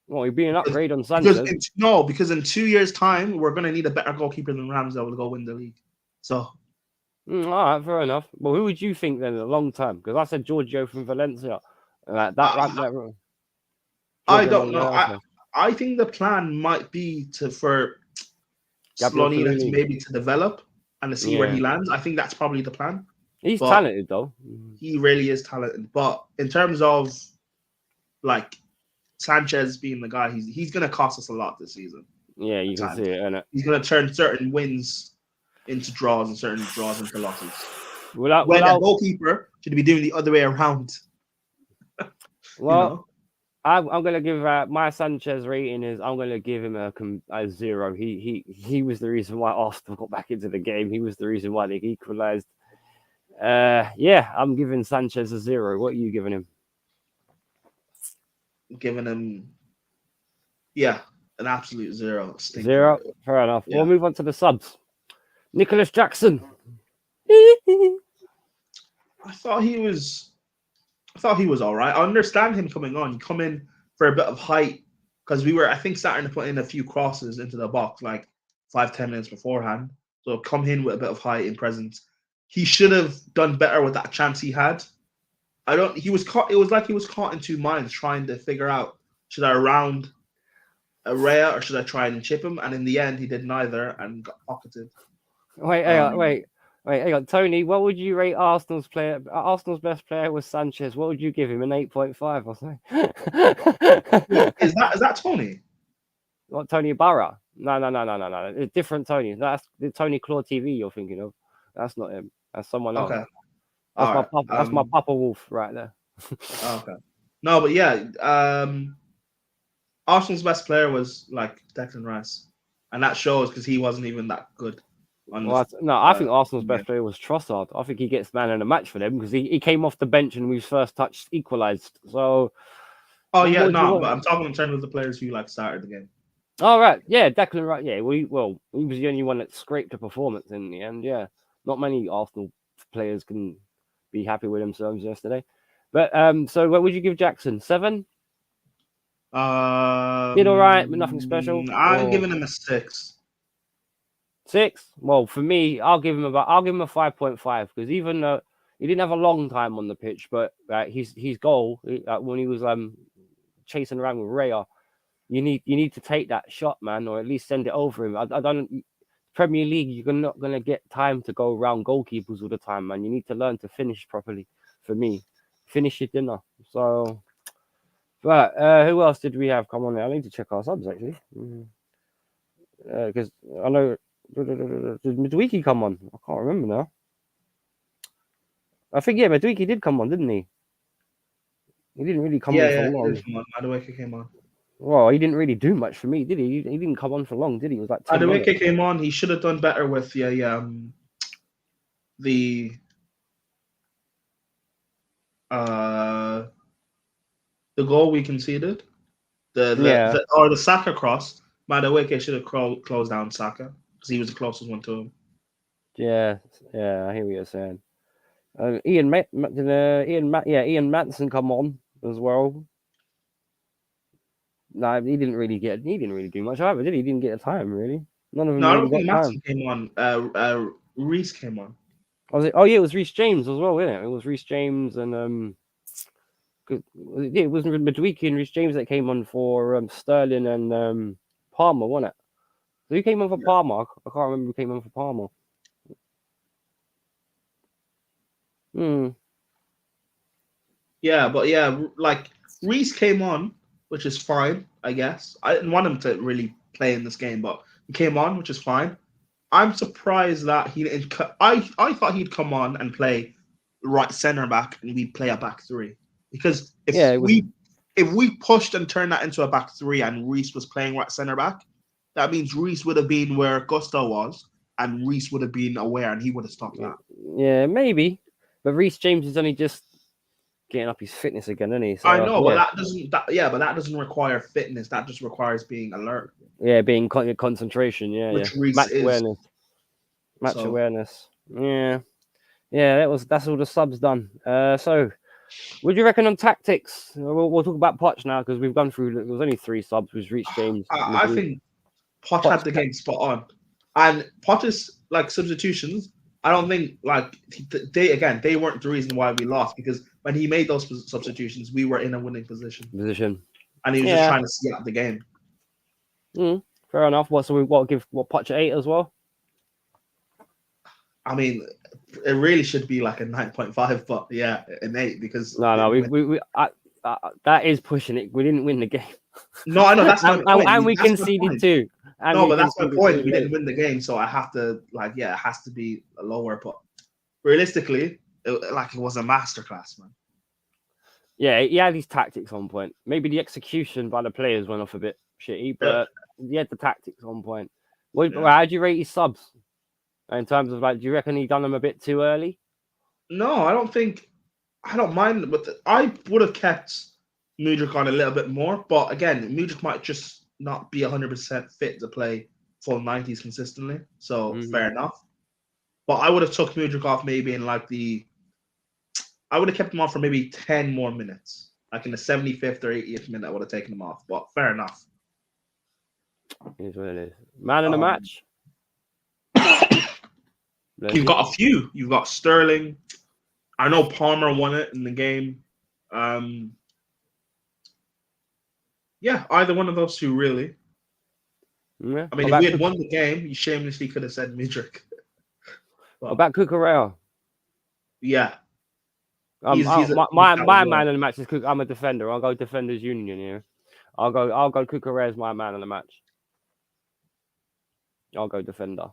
Well, he'd be an upgrade on Sanchez. Because in 2 years' time, we're going to need a better goalkeeper than Ramsdale to go win the league. So, all right, fair enough. Well, who would you think then in the long term? Because I said Giorgio from Valencia. I don't know. I think the plan might be for Slonina maybe to develop and to see where he lands. I think that's probably the plan. He's talented, though. He really is talented. But in terms of like Sanchez being the guy, he's going to cost us a lot this season. Yeah, you can see it, innit? He's going to turn certain wins into draws and certain draws into losses. When a goalkeeper should be doing the other way around. Well, I'm going to give my Sanchez rating is I'm going to give him a 0. He was the reason why Arsenal got back into the game. He was the reason why they equalised. I'm giving Sanchez a 0. What are you giving him? Giving him, an absolute 0. 0? Fair enough. Yeah. We'll move on to the subs. Nicholas Jackson. I thought he was all right. I understand him coming on. You come in for a bit of height, because we were, I think, starting to put in a few crosses into the box like 5-10 minutes beforehand. So come in with a bit of height and presence. He should have done better with that chance he had. I don't. He was caught. It was like he was caught in two minds, trying to figure out should I round Raya or should I try and chip him? And in the end, he did neither and got pocketed. Wait, hang on, Tony. What would you rate Arsenal's player? Arsenal's best player was Sanchez. What would you give him? An 8.5 or something? Is that Tony? What, Tony Barra? No. It's different Tony. That's the Tony Claw TV you're thinking of. That's not him. That's someone else. Okay. That's my Papa Wolf right there. Okay. No, but yeah, Arsenal's best player was like Declan Rice, and that shows because he wasn't even that good. I think Arsenal's best player was Trossard. I think he gets man in a match for them because he came off the bench and we first touched equalised. So. Oh yeah, no, but I'm talking in terms of the players who like started the game. All right, yeah, Declan Rice. Yeah, he was the only one that scraped a performance in the end. Yeah, not many Arsenal players can be happy with themselves yesterday. But so what would you give Jackson? 7? Did all right, but nothing special. I'm giving him a 6. 6? Well, for me, I'll give him a 5.5 because even though he didn't have a long time on the pitch, but his goal when he was chasing around with Raya. You need to take that shot, man, or at least send it over him. I don't. Premier League, you're not gonna get time to go around goalkeepers all the time, man. You need to learn to finish properly. For me, finish your dinner. So, but who else did we have? Come on, I need to check our subs actually, because I know did Madueke come on? I can't remember now. I think Madueke did come on, didn't he? He didn't really come on for long. Madueke came on. Well, he didn't really do much for me, did he? He didn't come on for long, did he? It was like 10 minutes. Madueke came on. He should have done better with the goal we conceded. The Saka cross. Madueke should have closed down Saka because he was the closest one to him. Yeah, I hear what you're saying. Ian Maatsen come on as well. No, he didn't really do much either, did he? He didn't get the time really. None of them. No, I don't think Maatsen came on. Reece came on. Was it? Oh yeah, it was Reece James as well, wasn't it? It was Reece James and it wasn't Madueke and Reece James that came on for Sterling and Palmer, wasn't it? So who came on for Palmer? I can't remember who came on for Palmer. Yeah, but like Reece came on, which is fine, I guess. I didn't want him to really play in this game, but he came on, which is fine. I'm surprised that he didn't. I thought he'd come on and play right center back, and we'd play a back three. Because if we pushed and turned that into a back three, and Reece was playing right center back, that means Reece would have been where Gusto was, and Reece would have been aware, and he would have stopped that. Yeah, maybe. But Reece James is only just getting up his fitness again, isn't he? So, I know, but that doesn't require fitness. That just requires being alert. Yeah, being concentration. Yeah, which match awareness. Match awareness. Yeah. That's all the subs done. So, what do you reckon on tactics? We'll talk about Poch now because we've gone through. There was only 3 subs. Was Reece James. I think Poch had the game spot on, and Poch's like substitutions. I don't think they weren't the reason why we lost because when he made those substitutions, we were in a winning position, and he was just trying to see out the game. Fair enough. So we give Poch 8 as well. I mean, it really should be like a 9.5, but yeah, an 8 because that is pushing it. We didn't win the game. No, I know that's my point. And we conceded 2. No, but that's my point. We didn't win the game, so I have to it has to be lower. But realistically, it was a masterclass, man. Yeah, he had his tactics on point. Maybe the execution by the players went off a bit shitty, but he had the tactics on point. How do you rate his subs? In terms of do you reckon he done them a bit too early? No, I don't think. I don't mind, but I would have kept Mudryk on a little bit more. But again, Mudryk might just not be 100% fit to play full 90s consistently. So fair enough. But I would have took Mudryk off maybe in I would have kept him on for maybe 10 more minutes. Like in the 75th or 80th minute, I would have taken him off. But fair enough. Here's what it is. Man in the match. You've got a few. You've got Sterling, I know Palmer won it in the game. Yeah, either one of those two, really. Yeah. I mean, if we had won the game, you shamelessly could have said Mudryk. What about Cucurella? Yeah. My man in the match is Cook. I'm a defender. I'll go defenders union here. I'll go Cucurella as my man in the match. I'll go defender.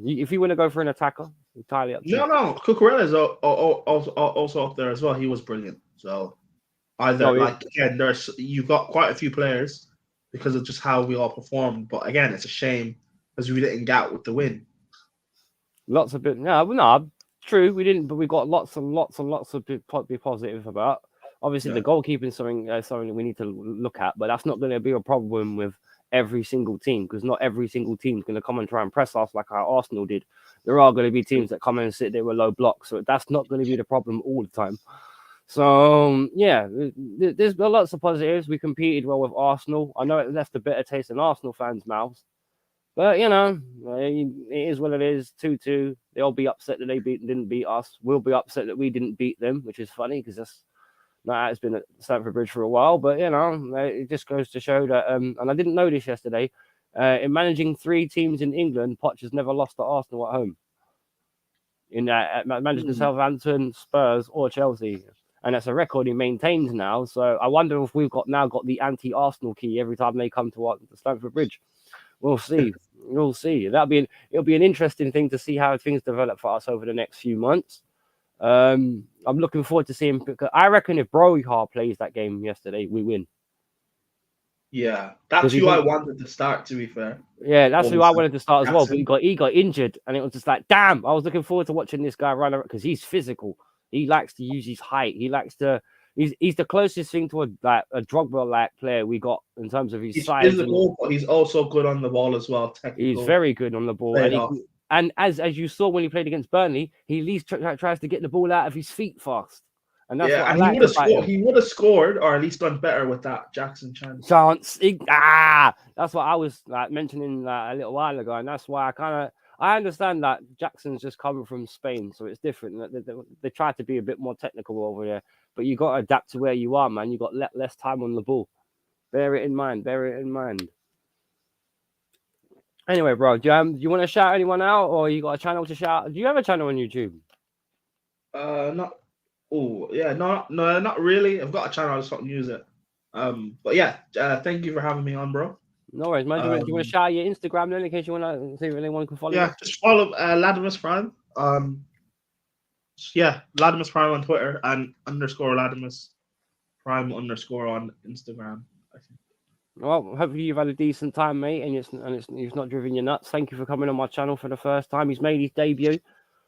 If you want to go for an attacker, entirely up to you. No. Cucurella is also up there as well. He was brilliant. So again, you've got quite a few players because of just how we all performed. But again, it's a shame because we didn't get out with the win. True, we didn't, but we got lots and lots of be positive about. Obviously, the goalkeeping is something we need to look at, but that's not going to be a problem with every single team because not every single team is going to come and try and press us like our Arsenal did. There are going to be teams that come in and sit there with low blocks, so that's not going to be the problem all the time. So yeah, there's lots of positives. We competed well with Arsenal. I know it left a bitter taste in Arsenal fans' mouths. But, it is what it is. 2-2. They'll be upset that they didn't beat us. We'll be upset that we didn't beat them, which is funny because it's been at Stamford Bridge for a while. But, it just goes to show that, and I didn't know this yesterday, in managing 3 teams in England, Poch has never lost to Arsenal at home. In managing Southampton, Spurs, or Chelsea. And that's a record he maintains now. So I wonder if we've got the anti-Arsenal key every time they come to Stamford Bridge. We'll see. We'll see. It'll be an interesting thing to see how things develop for us over the next few months. I'm looking forward to seeing. I reckon if Broha plays that game yesterday, we win. Yeah, that's who I wanted to start. To be fair. Yeah, that's who I wanted to start as well. But he got injured, and it was just like, damn. I was looking forward to watching this guy run around because he's physical. He likes to use his height. He likes to. He's the closest thing to a Drogba-like player we got in terms of his size. He's physical, but he's also good on the ball as well. Technical. He's very good on the ball, and as you saw when he played against Burnley, he at least tries to get the ball out of his feet fast. And that's what I like. He would have scored, or at least done better with that Jackson chance. That's what I was mentioning a little while ago, and that's why I understand that Jackson's just coming from Spain, so it's different. They try to be a bit more technical over there, but you got to adapt to where you are, man. You got less time on the ball. Bear it in mind. Anyway, bro, do you want to shout anyone out, or you got a channel to shout? Do you have a channel on YouTube? Not really. I've got a channel, I just don't use it. But yeah, thank you for having me on, bro. No worries, man. Do you want to shout your Instagram then, in case you want to see if anyone can follow? Yeah, just follow Latimus Prime. Latimus Prime on Twitter and _Latimus Prime _ on Instagram. I think. Well, hopefully you've had a decent time, mate, and it's not driven you nuts. Thank you for coming on my channel for the first time. He's made his debut,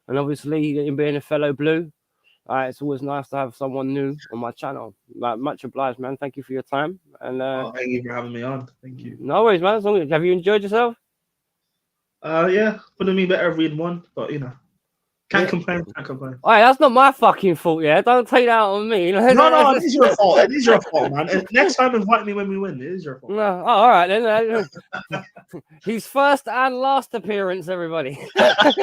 and obviously, him being a fellow Blue, it's always nice to have someone new on my channel. Much obliged, man. Thank you for your time. And thank you for having me on. Thank you. No worries, man. Have you enjoyed yourself? Yeah, would have been better if we'd won, but can't complain. All right, that's not my fucking fault, yeah. Don't take that on me. No, it is your fault. It is your fault, man. Next time, invite me when we win. It is your fault. No, all right then. His first and last appearance, everybody. First.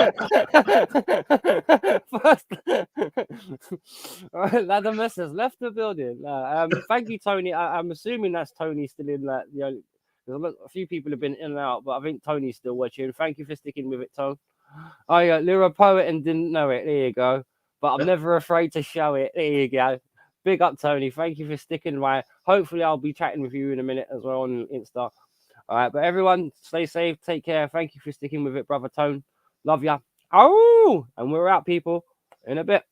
All right, Latimus has left the building. Thank you, Tony. I'm assuming that's Tony still in that. There's a few people have been in and out, but I think Tony's still watching. Thank you for sticking with it, Tone. Oh, yeah, you're a poet and didn't know it. There you go. But I'm never afraid to show it. There you go. Big up, Tony. Thank you for sticking by. Hopefully, I'll be chatting with you in a minute as well on Insta. All right, but everyone, stay safe. Take care. Thank you for sticking with it, brother Tone. Love ya. Oh, and we're out, people, in a bit.